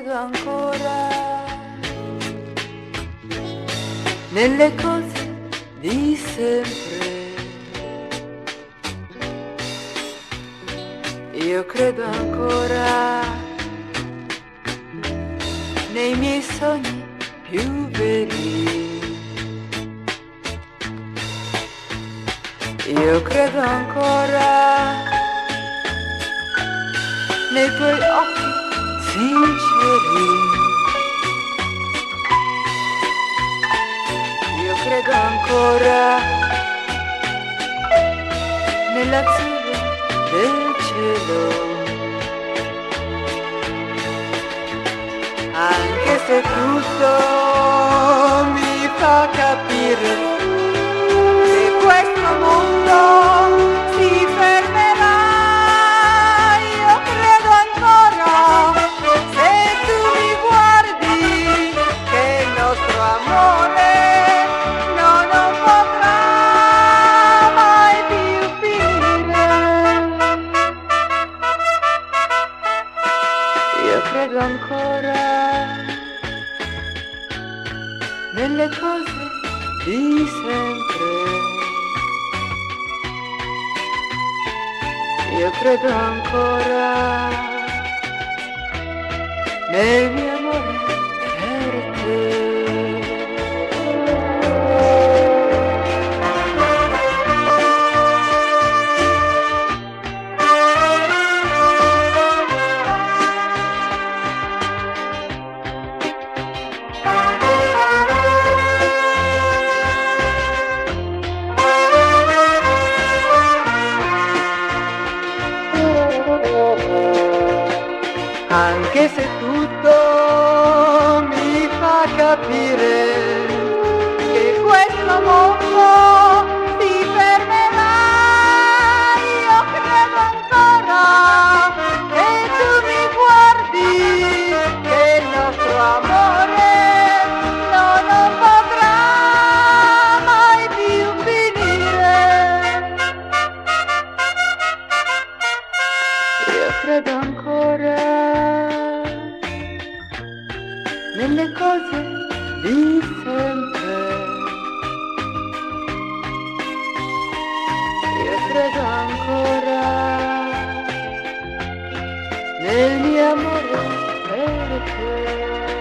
credo ancora nelle cose di sempre. Io credo ancora nei miei sogni più veri. Io credo ancora nei tuoi occhi sinceri. Io credo ancora nell'azzurro del cielo. Anche se tutto mi fa capire che questo mondo si fermerà, io credo ancora, se tu mi guardi, che il nostro amore non potrà mai più finire. Io credo ancora nelle cose di sempre. Io credo ancora nel mio amore per te. Anche se tutto mi fa capire che questo mondo si fermerà, io credo ancora che tu mi guardi, che il nostro amore non potrà mai più finire. Io credo ancora nelle cose di sempre. Io credo ancora nel mio amore per te.